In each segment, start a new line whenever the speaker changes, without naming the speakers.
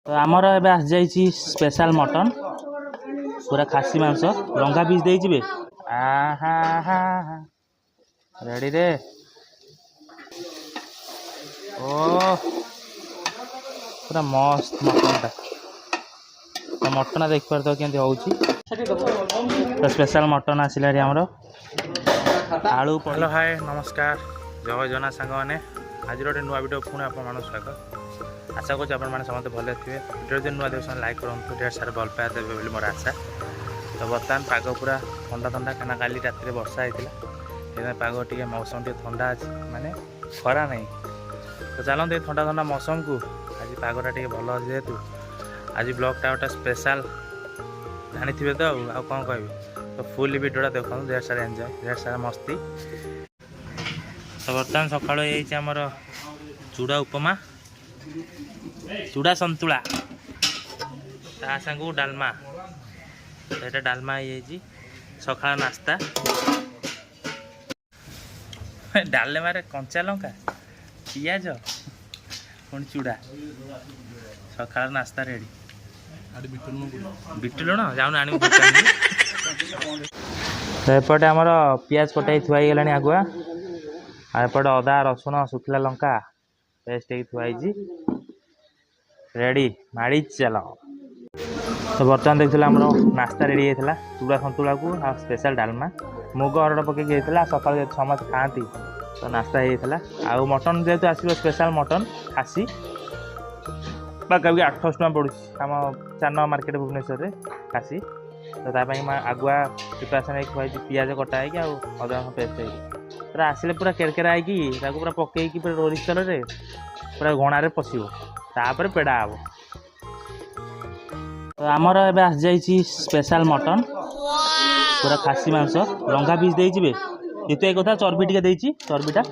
तो आमर एबे आस जाइछि स्पेशल मटन पूरा खासी मांस लंगा पीस देइछि आहा हा रेडी रे ओ पूरा मस्त मटनटा तो मटन देख पार केमती होउछि तो स्पेशल मटन आसिला रे हमरो आलू हेलो हाय नमस्कार जय जना सांग मैंने आज गोटे नुआ वीडियो पुणी आप स्वागत आशा करूँ आप समस्त भले थे वीडियो जो नुआ देख लाइक करूँ ढेर सारा भल पाया देवे बोली मोर आशा तो बर्तमान पाग पूरा ठंडा ठंडा कहना काली रात वर्षा होता पाग टे मौसम टे ठंडा अच्छे माने खरा नहीं तो चलते ठंडा ठंडा मौसम को आज पागटा टे भल अच्छे जेहेतु आज ब्लॉगटा गोटे स्पेशल जानी थे तो आउ कौन कह तो फुल वीडियोटा देखो ढेर सारा एंजॉय ढेर सारा मस्ती तो बर्तमान सकाळ आमर चूड़ा उपमा चूड़ा संतुला ता संग डालमा ये डालमा ये सकाळ नास्ता डालमा रे कंचा लंका पियाज पुणी चूड़ा सकाळ नास्ता रेडी बिट लुण जाऊन आनी एपटे आमर पियाज कटाई थुआईगलानी आगुआ एपटे अदा रसुण सुखला लंका पेस्ट थुआई रेडी माड़ी चल तो बर्तमान देखते आम नास्ता रेडी होता चूड़ा सतुला को स्पेशल डालमा मुग हरड़ पकई सकाल समस्त खाती तो नास्ता होता आउ मटन जेहेतु आसो स्पेशल मटन खासी पाखापाखि 800 टका पड़ू आम 4 नंबर मार्केट भुवनेश्वर में खासी तो आगुआ प्रिपरेसन खुआई पियाज कटा है अदा पेस्ट पूरा आसिले पूरा केरकेरा है पूरा पकईकी पूरा रोरिश तेल पूरा घणारे पशिब तापर पेड़ा हम तो आमर एबे आस जाइछि स्पेशल मटन पूरा खासी मांस लंगा पीस देइछि बे जेतु एक कथा चर्बी टिके देइछि चर्बीटा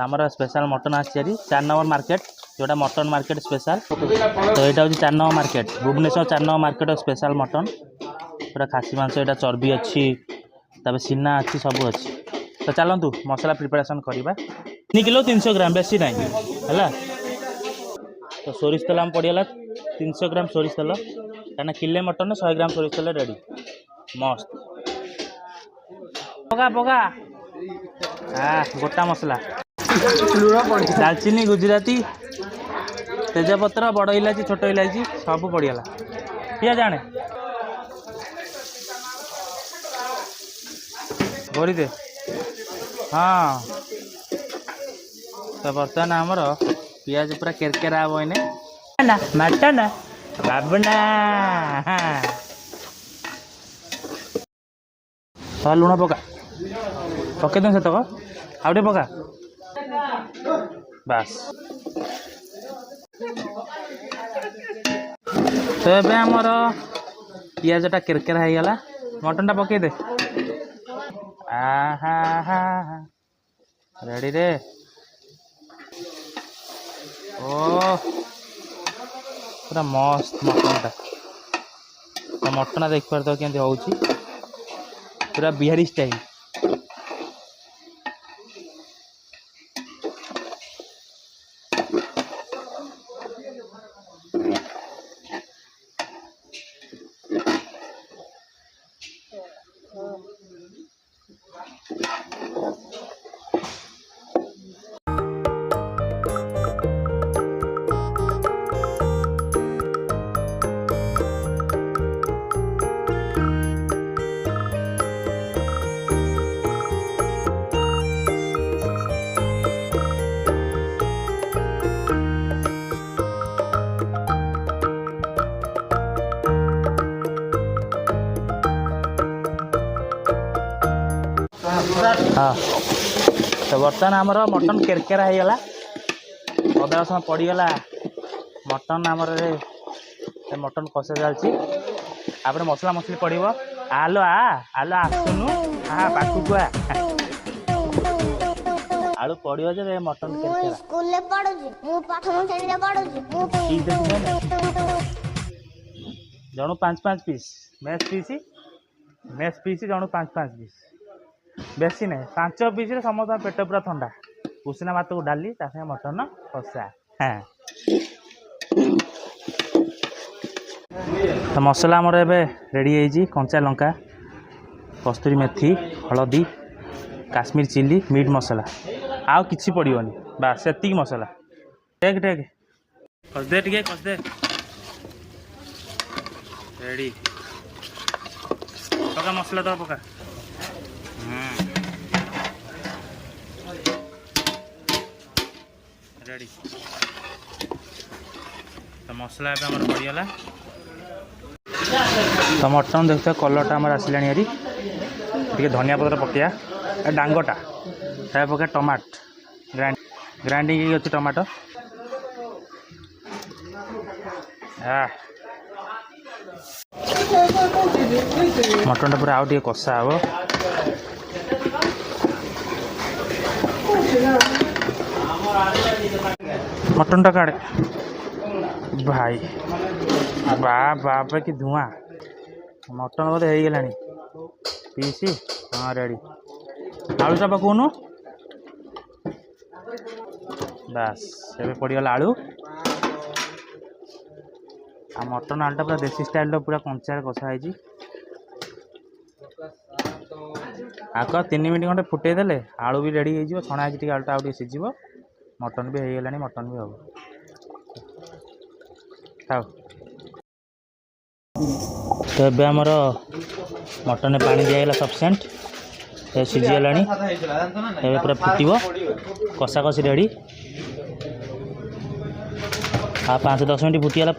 आमर स्पेशल मटन आछि 4 नंबर मार्केट जोटा मटन मार्केट स्पेशल तो यहाँ हूँ 4 number market Bhubaneswar 4 number market special mutton पूरा खासी मांस यहाँ चर्बी अच्छी तब सीना अच्छी सब अच्छी तो चलतु मसला प्रिपरेशन करवा 3 किलो 300 ग्राम बेसी ना है तो सोरिष तेल आम पड़गला 300 ग्राम सोरिष तेल कहीं किले मटन 100 ग्राम सोरिष तेल रेडी मस्त पका पका गोटा मसला दालचीनी गुजराती तेजपत्र बड़ इलायची छोट इलायची सब पड़गला पिया जाने भरी दे हाँ तो बर्तमान आमर पियाज पूरा केरकेरा हम इने ना मटन बाबना हाँ लुण पका पकई दें सेतक आउटे पका बास तो ये आमर पियाजटा केरकेरा हो गला मटनटा पकई दे आहा हा रेडी रे ओ पूरा मस्त मटनटा तो मटन देख पार केमती होउछि पूरा बिहारी स्टाइल हाँ तो बर्तमान आमर मटन केरकेरा हो गला अदा रसुण पड़गला मटन आमर मटन कषा चलती आप मसला मसली पड़ो आलो आलो आसुनु पाखक आलू पड़ो जे मटन जणु 5-5 पीस मेस पीस जणु 5-5 पीस बेसी नहीं 5 पीस समस्त पेट पूरा ठंडा उषना भात को डाली मटन कषा हाँ तो मसला आमर एबे रेडी है कंचा लंका कस्तूरी मेथी हलदी काश्मीर चिली मीट मसला आउ किसी पड़ोनी बास से मसला टेक टेक कसदे टे कसदे रेडी पका मसला तो पका रेडी तो मसला एवं पड़गला तो मटन देखते कलरटा आम आसला टे धनिया पत्र पकड़ा डांगटा पका टमाट ग्राइंडिंग अच्छी टमाटो मटन पूरा आउ टे कषा हे मटन टा काड़े भाई बाप कि धुआं मटन बोधे हो गला पीसी हाँ रेडी आलू चा पकाउनु बास ए पड़गला आलू आ मटन आलूटा पूरा देसी स्टाइल पूरा कंचार कषा है आग 3 मिनट खंडे फुटे देले आलू भी रेडी हो छणा है आलूटा आउ सीझ मटन भी हो गला मटन भी हम खाओ तो ये आमर मटन पानी दिगला सफिसीयंट सीझीगला पूरा फुटब कषा कषि रेडी आ 5-10 मिनट फुटीगला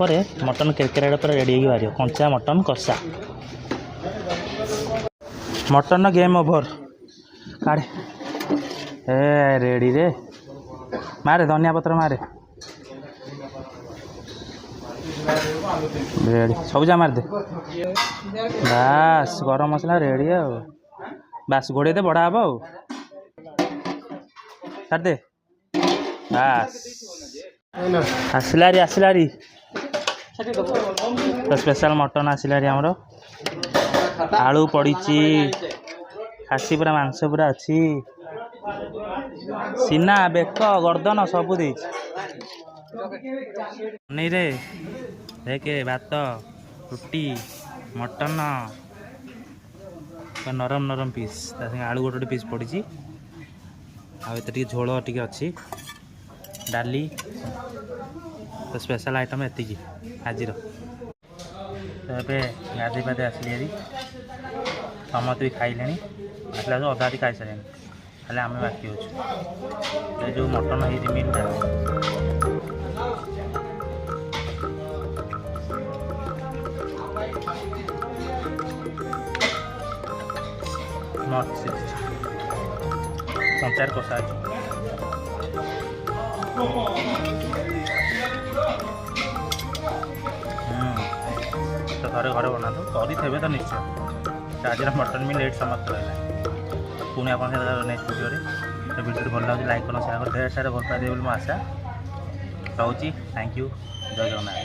मटन केरकेरा पूरा रेडी हो बाहर कंचा मटन कषा मटन गेम ओवर काड़े ए रेडी रे मारे धनिया पत्र मारे रेडी सब जा मार दे बास गरम मसला रेडी बास घोड़े दे बड़ा हम छाड़ दे बास आसलारी तो स्पेशल मटन आसलारी आमर आलू पड़ी खासी पूरा मांस पूरा अच्छी सीना बेक गर्दन सब दे नहीं रे देखे भात रुटी मटन नरम नरम पीस आलू गोटे पीस पड़ी आते झोल टी अच्छी डाली तो स्पेशल आइटम एति आज तो ये गाधे पाधे आसली हारी समस्त भी खाइले आसला अधा अधिक खाई सारे खाली आम बाकी अच्छे जो मटन है मीटा संचार कषा तो घरे घरे बना करें तो निश्चय आज मटन भी लेट समाप्त रहा पुणी आप नेक्स्ट वीडियो तो वीडियो भल लगे लाइक कर शेयर कर ढेर सारे भल पाए बोली मो आशा रोची थैंक यू जय जगन्नाथ।